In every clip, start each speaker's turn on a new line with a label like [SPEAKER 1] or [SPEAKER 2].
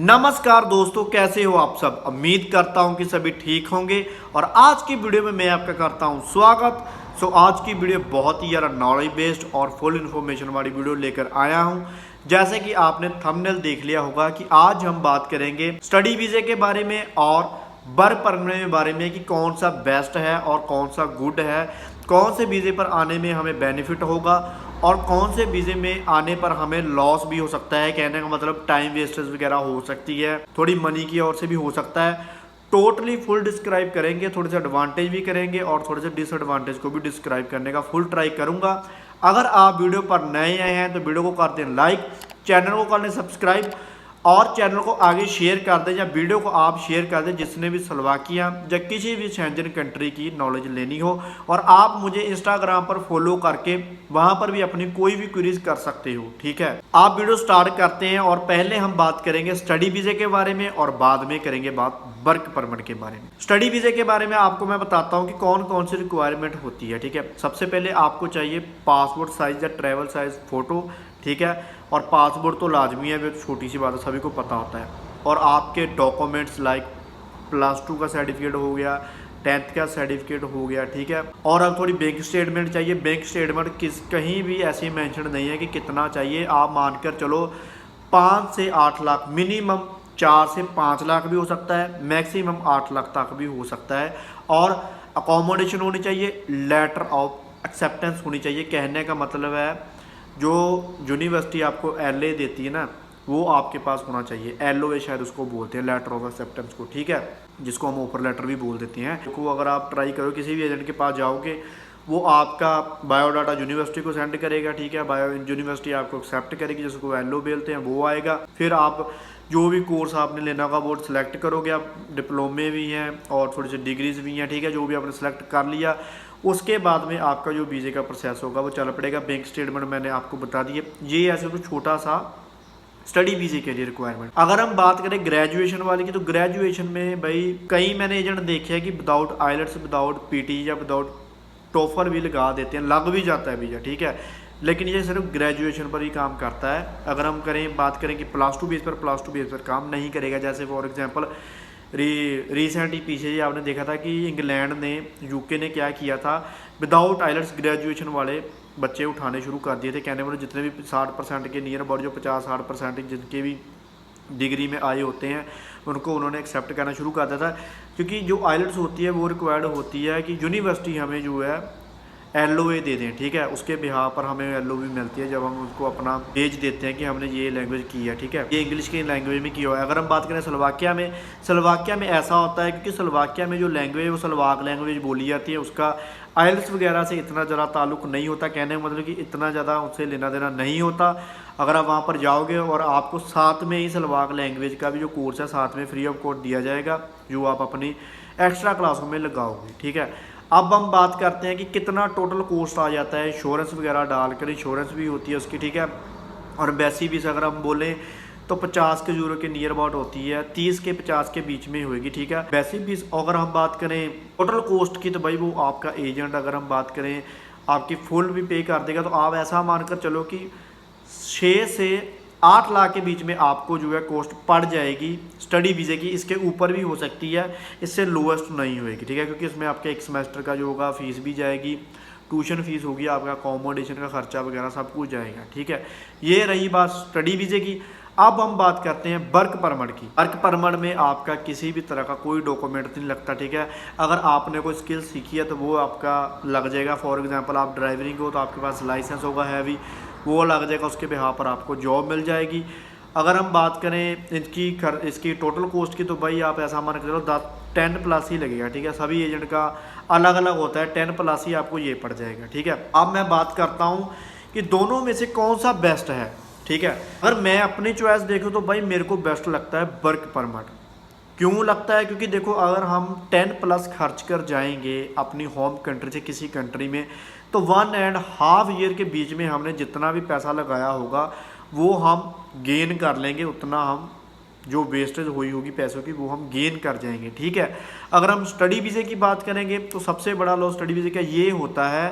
[SPEAKER 1] नमस्कार दोस्तों, कैसे हो आप सब। उम्मीद करता हूं कि सभी ठीक होंगे और आज की वीडियो में मैं आपका करता हूं स्वागत। आज की वीडियो बहुत ही ज़्यादा नॉलेज बेस्ड और फुल इन्फॉर्मेशन वाली वीडियो लेकर आया हूं। जैसे कि आपने थंबनेल देख लिया होगा कि आज हम बात करेंगे स्टडी वीज़े के बारे में और वर्क परमिट के बारे में कि कौन सा बेस्ट है और कौन सा गुड है, कौन से वीज़े पर आने में हमें बेनिफिट होगा और कौन से वीज़े में आने पर हमें लॉस भी हो सकता है। कहने का मतलब टाइम वेस्टेज वगैरह हो सकती है, थोड़ी मनी की ओर से भी हो सकता है। टोटली फुल डिस्क्राइब करेंगे, थोड़े से एडवांटेज भी करेंगे और थोड़े से डिसएडवांटेज को भी डिस्क्राइब करने का फुल ट्राई करूंगा। अगर आप वीडियो पर नए आए हैं तो वीडियो को कर दें लाइक, चैनल को कर लें सब्सक्राइब और चैनल को आगे शेयर कर दें या वीडियो को आप शेयर कर दें जिसने भी स्लोवाकिया या किसी भी शेंजन कंट्री की नॉलेज लेनी हो। और आप मुझे इंस्टाग्राम पर फॉलो करके वहां पर भी अपनी कोई भी क्वेरीज कर सकते हो। ठीक है, आप वीडियो स्टार्ट करते हैं और पहले हम बात करेंगे स्टडी वीज़े के बारे में और बाद में करेंगे बात वर्क परमिट के बारे में। स्टडी वीज़े के बारे में आपको मैं बताता हूँ कि कौन कौन सी रिक्वायरमेंट होती है। ठीक है, सबसे पहले आपको चाहिए पासपोर्ट साइज या ट्रैवल साइज फोटो। ठीक है, और पासपोर्ट तो लाजमी है, वो छोटी सी बात है, सभी को पता होता है। और आपके डॉक्यूमेंट्स लाइक +2 का सर्टिफिकेट हो गया, 10th का सर्टिफिकेट हो गया। ठीक है, और अब थोड़ी बैंक स्टेटमेंट चाहिए। बैंक स्टेटमेंट कहीं भी ऐसे मेंशन नहीं है कि कितना चाहिए, आप मानकर चलो 5 से 8 लाख, मिनिमम 4 से 5 लाख भी हो सकता है, मैक्सिमम 8 लाख तक भी हो सकता है। और अकोमोडेशन होनी चाहिए, लेटर ऑफ एक्सेप्टेंस होनी चाहिए। कहने का मतलब है जो यूनिवर्सिटी आपको LA देती है ना, वो आपके पास होना चाहिए। LOA शायद उसको बोलते हैं, लेटर ऑफ एक्सेप्टेंस को। ठीक है, जिसको हम ऑफर लेटर भी बोल देते हैं। को अगर आप ट्राई करो, किसी भी एजेंट के पास जाओगे, वो आपका बायोडाटा यूनिवर्सिटी को सेंड करेगा। ठीक है, यूनिवर्सिटी आपको एक्सेप्ट करेगी, जिसको LO बोलते हैं, वो आएगा। फिर आप जो भी कोर्स आपने लेना होगा वो सिलेक्ट करोगे। आप डिप्लोमे भी हैं और थोड़ी सी डिग्रीज भी हैं। ठीक है, जो भी आपने सेलेक्ट कर लिया, उसके बाद में आपका जो वीज़े का प्रोसेस होगा वो चल पड़ेगा। बैंक स्टेटमेंट मैंने आपको बता दिए। ये ऐसे तो छोटा सा स्टडी वीज़े के लिए रिक्वायरमेंट। अगर हम बात करें ग्रेजुएशन वाले की, तो ग्रेजुएशन में भाई कई मैंने एजेंट देखे हैं कि विदाउट आइलेट्स, विदाउट PT या विदाउट टोफल भी लगा देते हैं, लग भी जाता है वीज़ा। ठीक है, लेकिन ये सिर्फ ग्रेजुएशन पर ही काम करता है। अगर हम बात करें कि +2 बेस पर काम नहीं करेगा। जैसे फॉर एग्जांपल रिसेंट ही पीछे ही आपने देखा था कि इंग्लैंड ने, UK ने क्या किया था, विदाउट आइलेट्स ग्रेजुएशन वाले बच्चे उठाने शुरू कर दिए थे। कहने वाले जितने भी 60% के नियर अबाउट, जो 50-60% जिनके भी डिग्री में आए होते हैं, उनको उन्होंने एक्सेप्ट करना शुरू कर दिया था। क्योंकि जो आइलेट्स होती है वो रिक्वायर्ड होती है कि यूनिवर्सिटी हमें जो है LOA दे दें। ठीक है, उसके बिहार पर हमें LOA मिलती है जब हम उसको अपना भेज देते हैं कि हमने ये लैंग्वेज की है। ठीक है, ये इंग्लिश की लैंग्वेज में किया हुआ है। अगर हम बात करें स्लोवाकिया में ऐसा होता है क्योंकि स्लोवाकिया में जो लैंग्वेज है वो स्लोवाक लैंग्वेज बोली जाती है। उसका आइल्स वगैरह से इतना ज़्यादा ताल्लुक नहीं होता। कहने का मतलब कि इतना ज़्यादा उससे लेना देना नहीं होता। अगर आप वहाँ पर जाओगे और आपको साथ में ही स्लोवाक लैंग्वेज का भी जो कोर्स है साथ में फ्री ऑफ कॉस्ट दिया जाएगा, जो आप अपनी एक्स्ट्रा क्लासों में लगाओगे। ठीक है, अब हम बात करते हैं कि कितना टोटल कॉस्ट आ जाता है। इंश्योरेंस वगैरह डालकर इंश्योरेंस भी होती है उसकी। ठीक है, और वैसी भी अगर हम बोलें तो 50 के यूरो के नियर अबाउट होती है, 30 के 50 के बीच में होगी। ठीक है, वैसी भी अगर हम बात करें टोटल कॉस्ट की, तो भाई वो आपका एजेंट, अगर हम बात करें, आपकी फुल भी पे कर देगा। तो आप ऐसा मानकर चलो कि 6 से 8 लाख के बीच में आपको जो है कॉस्ट पड़ जाएगी स्टडी वीज़े की। इसके ऊपर भी हो सकती है, इससे लोएस्ट नहीं होएगी। ठीक है, क्योंकि इसमें आपके एक सेमेस्टर का जो होगा फीस भी जाएगी, ट्यूशन फीस होगी, आपका अकोमोडेशन का खर्चा वगैरह सब कुछ जाएगा। ठीक है, ये रही बात स्टडी वीज़े की। अब हम बात करते हैं वर्क परमिट की। वर्क परमिट में आपका किसी भी तरह का कोई डॉक्यूमेंट नहीं लगता। ठीक है, अगर आपने कोई स्किल सीखी है तो वो आपका लग जाएगा। फॉर एग्जांपल आप ड्राइवरिंग हो तो आपके पास लाइसेंस होगा हैवी, वो लग जाएगा, उसके बिहार पर आपको जॉब मिल जाएगी। अगर हम बात करें इसकी टोटल कॉस्ट की, तो भाई आप ऐसा मान के चलो 10+ ही लगेगा। ठीक है, सभी एजेंट का अलग अलग होता है, 10+ ही आपको ये पड़ जाएगा। ठीक है, अब मैं बात करता हूँ कि दोनों में से कौन सा बेस्ट है। ठीक है, अगर मैं अपनी चॉइस देखूँ तो भाई मेरे को बेस्ट लगता है वर्क परमिट। क्यों लगता है? क्योंकि देखो, अगर हम 10+ खर्च कर जाएंगे अपनी होम कंट्री से किसी कंट्री में, तो 1.5 ईयर के बीच में हमने जितना भी पैसा लगाया होगा वो हम गेन कर लेंगे। उतना हम जो वेस्टेज हुई होगी पैसों की वो हम गेन कर जाएंगे। ठीक है, अगर हम स्टडी वीज़े की बात करेंगे तो सबसे बड़ा लॉस स्टडी वीज़े का ये होता है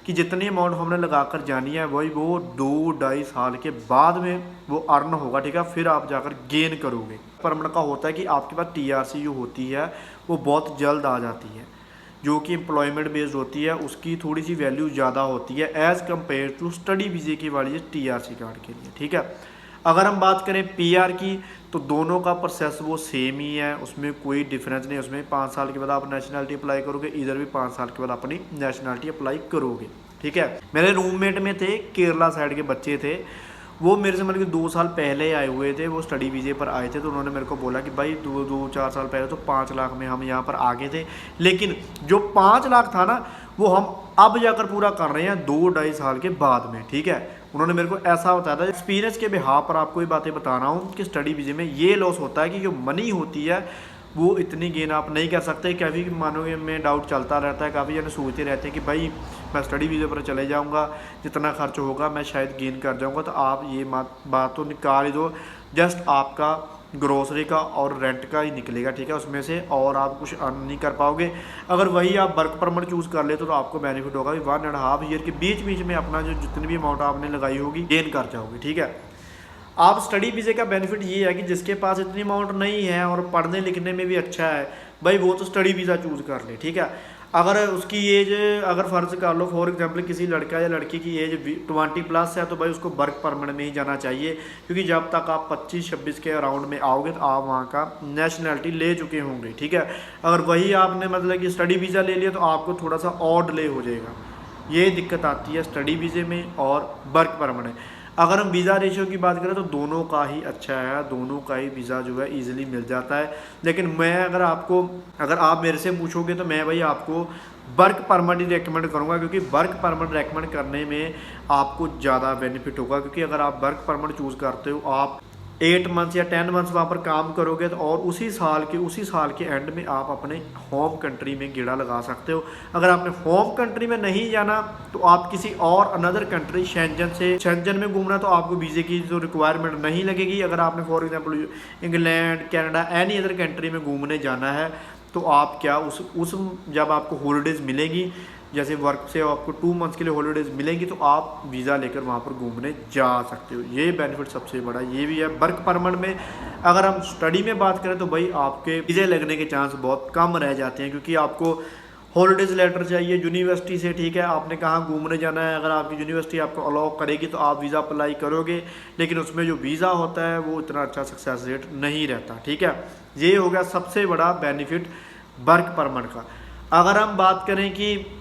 [SPEAKER 1] कि जितनी अमाउंट हमने लगाकर जानी है वही वो 2-2.5 साल के बाद में वो अर्न होगा, ठीक है, फिर आप जाकर गेन करोगे। परमानेंट का होता है कि आपके पास टीआरसी जो होती है वो बहुत जल्द आ जाती है, जो कि एम्प्लॉयमेंट बेस्ड होती है, उसकी थोड़ी सी वैल्यू ज़्यादा होती है एज़ कम्पेयर टू स्टडी वीज़े की वाली टीआरसी कार्ड के लिए, ठीक है। अगर हम बात करें पीआर की तो दोनों का प्रोसेस वो सेम ही है, उसमें कोई डिफरेंस नहीं। उसमें 5 साल के बाद आप नेशनलिटी अप्लाई करोगे, इधर भी 5 साल के बाद अपनी नेशनलिटी अप्लाई करोगे, ठीक है। मेरे रूममेट में थे केरला साइड के बच्चे थे, वो मेरे से मतलब कि 2 साल पहले आए हुए थे, वो स्टडी वीज़े पर आए थे। तो उन्होंने मेरे को बोला कि भाई 2-4 साल पहले तो 5 लाख में हम यहाँ पर आ गए थे, लेकिन जो 5 लाख था ना वो हम अब जाकर पूरा कर रहे हैं 2-2.5 साल के बाद में, ठीक है। उन्होंने मेरे को ऐसा बताया था। एक्सपीरियंस के बिहाफ पर आपको ये बातें बता रहा हूँ कि स्टडी वीज़े में ये लॉस होता है कि जो मनी होती है वो इतनी गेन आप नहीं कर सकते। काफ़ी मानोगे में डाउट चलता रहता है, काफ़ी जने सोचते रहते हैं कि भाई मैं स्टडी वीज़े पर चले जाऊँगा, जितना खर्च होगा मैं शायद गेन कर जाऊँगा। तो आप ये बात तो निकाल ही दो, जस्ट आपका ग्रोसरी का और रेंट का ही निकलेगा, ठीक है, उसमें से, और आप कुछ अर्न नहीं कर पाओगे। अगर वही आप वर्क परमिट चूज़ कर लेते तो आपको बेनिफिट होगा कि 1.5 ईयर के बीच बीच में अपना जो जितनी भी अमाउंट आपने लगाई होगी गेन कर जाओगे, ठीक है। आप स्टडी वीज़े का बेनिफिट ये है कि जिसके पास इतनी अमाउंट नहीं है और पढ़ने लिखने में भी अच्छा है भाई, वो तो स्टडी वीज़ा चूज़ कर ले, ठीक है। अगर उसकी एज, अगर फ़र्ज़ कर लो फॉर एग्जांपल किसी लड़का या लड़की की एज 20+ है, तो भाई उसको वर्क परमिट में ही जाना चाहिए, क्योंकि जब तक आप 25-26 के अराउंड में आओगे तो आप वहाँ का नेशनलिटी ले चुके होंगे, ठीक है। अगर वही आपने मतलब कि स्टडी वीज़ा ले लिया तो आपको थोड़ा सा और डिले हो जाएगा। ये दिक्कत आती है स्टडी वीज़े में और वर्क परमिट। अगर हम वीज़ा रेशियो की बात करें तो दोनों का ही अच्छा है, दोनों का ही वीज़ा जो है इजीली मिल जाता है। लेकिन मैं अगर आप मेरे से पूछोगे तो मैं भाई आपको वर्क परमिट ही रेकमेंड करूँगा, क्योंकि वर्क परमिट रेकमेंड करने में आपको ज़्यादा बेनिफिट होगा। क्योंकि अगर आप वर्क परमिट चूज़ करते हो, आप 8 मंथ्स या 10 मंथ्स वहाँ पर काम करोगे तो और उसी साल के एंड में आप अपने होम कंट्री में गेड़ा लगा सकते हो। अगर आपने होम कंट्री में नहीं जाना तो आप किसी और अनदर कंट्री शेंजन में घूमना, तो आपको वीज़े की जो रिक्वायरमेंट नहीं लगेगी। अगर आपने for example England, Canada, any other country में घूमने जाना है तो आप क्या उस जब आपको हॉलीडेज़ मिलेगी, जैसे वर्क से आपको 2 मंथ्स के लिए हॉलीडेज़ मिलेंगी, तो आप वीज़ा लेकर वहाँ पर घूमने जा सकते हो। ये बेनिफिट सबसे बड़ा ये भी है वर्क परमिट में। अगर हम स्टडी में बात करें तो भाई आपके वीज़े लगने के चांस बहुत कम रह जाते हैं, क्योंकि आपको हॉलीडेज़ लेटर चाहिए यूनिवर्सिटी से, ठीक है। आपने कहाँ घूमने जाना है, अगर आपकी यूनिवर्सिटी आपको अलाउ करेगी तो आप वीज़ा अप्लाई करोगे, लेकिन उसमें जो वीज़ा होता है वो इतना अच्छा सक्सेस रेट नहीं रहता, ठीक है। ये हो गया सबसे बड़ा बेनिफिट वर्क परमिट का। अगर हम बात करें कि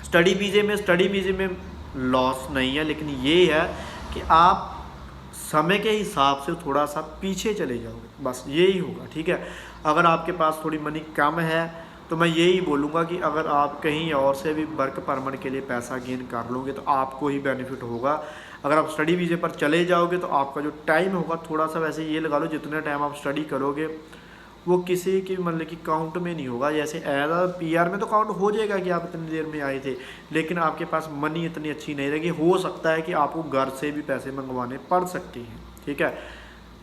[SPEAKER 1] स्टडी वीज़े में लॉस नहीं है, लेकिन ये है कि आप समय के हिसाब से थोड़ा सा पीछे चले जाओगे, बस यही होगा, ठीक है। अगर आपके पास थोड़ी मनी कम है तो मैं यही बोलूँगा कि अगर आप कहीं और से भी वर्क परमिट के लिए पैसा गेन कर लोगे तो आपको ही बेनिफिट होगा। अगर आप स्टडी वीज़े पर चले जाओगे तो आपका जो टाइम होगा थोड़ा सा, वैसे ये लगा लो जितना टाइम आप स्टडी करोगे वो किसी की मतलब कि काउंट में नहीं होगा। जैसे एज अ पीआर में तो काउंट हो जाएगा कि आप इतनी देर में आए थे, लेकिन आपके पास मनी इतनी अच्छी नहीं रहेगी। हो सकता है कि आपको घर से भी पैसे मंगवाने पड़ सकते हैं, ठीक है।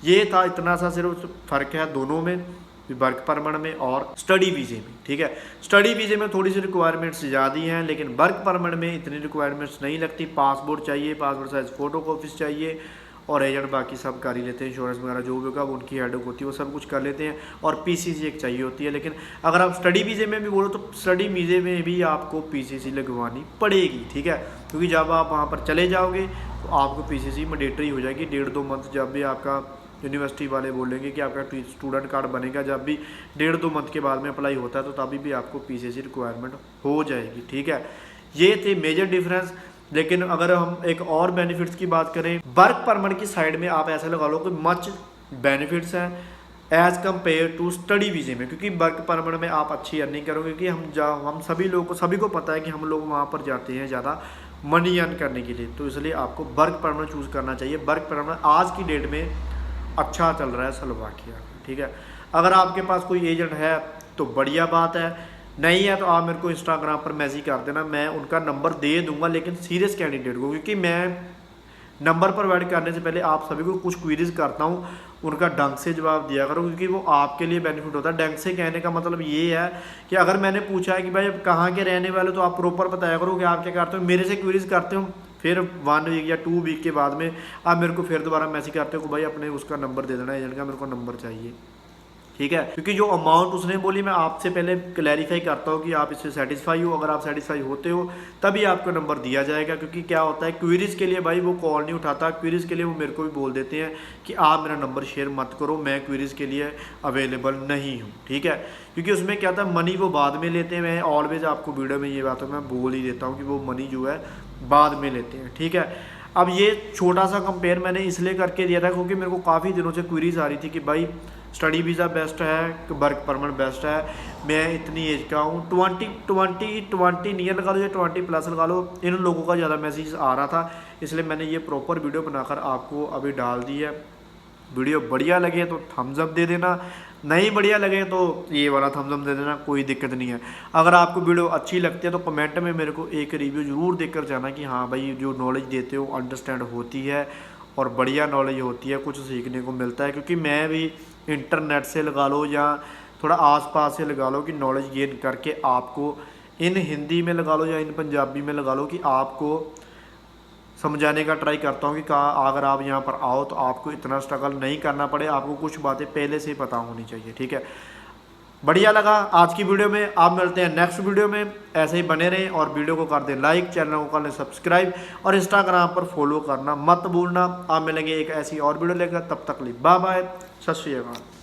[SPEAKER 1] ये था, इतना सा सिर्फ फ़र्क है दोनों में, वर्क परमिट में और स्टडी वीज़े में, ठीक है। स्टडी वीज़े में थोड़ी सी रिक्वायरमेंट्स ज़्यादा हैं, लेकिन वर्क परमिट में इतनी रिक्वायरमेंट्स नहीं लगती। पासपोर्ट चाहिए, पासपोर्ट साइज फ़ोटो कॉपीज़ चाहिए, और एजेंट बाकी सब कर ही लेते हैं, इंश्योरेंस वगैरह जो भी होगा वो उनकी हेडेक होती है, वो सब कुछ कर लेते हैं, और पीसीसी एक चाहिए होती है। लेकिन अगर आप स्टडी वीज़े में भी बोलो तो स्टडी वीज़े में भी आपको पीसीसी लगवानी पड़ेगी, ठीक है। क्योंकि जब आप वहाँ पर चले जाओगे तो आपको पीसीसी मैंडेटरी हो जाएगी 1.5-2 मंथ। जब भी आपका यूनिवर्सिटी वाले बोलेंगे कि आपका स्टूडेंट कार्ड बनेगा, जब भी 1.5-2 मंथ के बाद में अप्लाई होता है तो तभी भी आपको पीसीसी रिक्वायरमेंट हो जाएगी, ठीक है। ये थे मेजर डिफरेंस। लेकिन अगर हम एक और बेनिफिट्स की बात करें, वर्क परमिट की साइड में आप ऐसा लगा लो कि मच बेनिफिट्स हैं एज़ कम्पेयर टू स्टडी वीज़े में। क्योंकि वर्क परमिट में आप अच्छी अर्निंग करोगे, क्योंकि हम सभी को पता है कि हम लोग वहाँ पर जाते हैं ज़्यादा मनी अर्न करने के लिए, तो इसलिए आपको वर्क परमिट चूज़ करना चाहिए। वर्क परमिट आज की डेट में अच्छा चल रहा है स्लोवाकिया, ठीक है। अगर आपके पास कोई एजेंट है तो बढ़िया बात है, नहीं है तो आप मेरे को इंस्टाग्राम पर मैसेज कर देना, मैं उनका नंबर दे दूंगा, लेकिन सीरियस कैंडिडेट को, क्योंकि मैं नंबर प्रोवाइड करने से पहले आप सभी को कुछ क्वेरीज करता हूँ, उनका ढंग से जवाब दिया करो, क्योंकि वो आपके लिए बेनिफिट होता है। ढंग से कहने का मतलब ये है कि अगर मैंने पूछा है कि भाई अब कहाँ के रहने वाले, तो आप प्रॉपर बताया करो कि आप क्या करते हो। मेरे से क्वेरीज करते हो, फिर 1 वीक या 2 वीक के बाद में आप मेरे को फिर दोबारा मैसेज करते हो कि भाई अपने उसका नंबर दे देना, एजेंट का मेरे को नंबर चाहिए, ठीक है। क्योंकि जो अमाउंट उसने बोली मैं आपसे पहले क्लैरिफाई करता हूँ कि आप इससे सेटिस्फाई हो। अगर आप सेटिस्फाई होते हो तभी आपको नंबर दिया जाएगा। क्योंकि क्या होता है, क्वेरीज के लिए भाई वो कॉल नहीं उठाता, क्वेरीज के लिए वो मेरे को भी बोल देते हैं कि आप मेरा नंबर शेयर मत करो, मैं क्वेरीज के लिए अवेलेबल नहीं हूँ, ठीक है। क्योंकि उसमें क्या था, मनी वो बाद में लेते हैं। मैं ऑलवेज आपको वीडियो में ये बात मैं बोल ही देता हूँ कि वो मनी जो है बाद में लेते हैं, ठीक है। अब ये छोटा सा कंपेयर मैंने इसलिए करके दिया था क्योंकि मेरे को काफ़ी दिनों से क्वेरीज आ रही थी कि भाई स्टडी वीज़ा बेस्ट है, वर्क परमिट बेस्ट है, मैं इतनी एज का हूँ, 20 नियर लगा लो या 20 प्लस लगा लो, इन लोगों का ज़्यादा मैसेज आ रहा था। इसलिए मैंने ये प्रॉपर वीडियो बनाकर आपको अभी डाल दी है। वीडियो बढ़िया लगे तो थम्स अप दे देना, नहीं बढ़िया लगे तो ये वाला थम्स अप दे देना, कोई दिक्कत नहीं है। अगर आपको वीडियो अच्छी लगती है तो कमेंट में मेरे को एक रिव्यू ज़रूर देकर जाना कि हाँ भाई जो नॉलेज देते हो अंडरस्टैंड होती है और बढ़िया नॉलेज होती है, कुछ सीखने को मिलता है। क्योंकि मैं भी इंटरनेट से लगा लो या थोड़ा आसपास से लगा लो कि नॉलेज गेन करके आपको इन हिंदी में लगा लो या इन पंजाबी में लगा लो कि आपको समझाने का ट्राई करता हूँ कि अगर आप यहाँ पर आओ तो आपको इतना स्ट्रगल नहीं करना पड़े, आपको कुछ बातें पहले से ही पता होनी चाहिए, ठीक है। बढ़िया लगा आज की वीडियो में। आप मिलते हैं नेक्स्ट वीडियो में, ऐसे ही बने रहें और वीडियो को कर दें लाइक, चैनल को कर लें सब्सक्राइब और इंस्टाग्राम पर फॉलो करना मत भूलना। आप मिलेंगे एक ऐसी और वीडियो लेकर, तब तक लिए बाय बाय, सत श्री अकाल।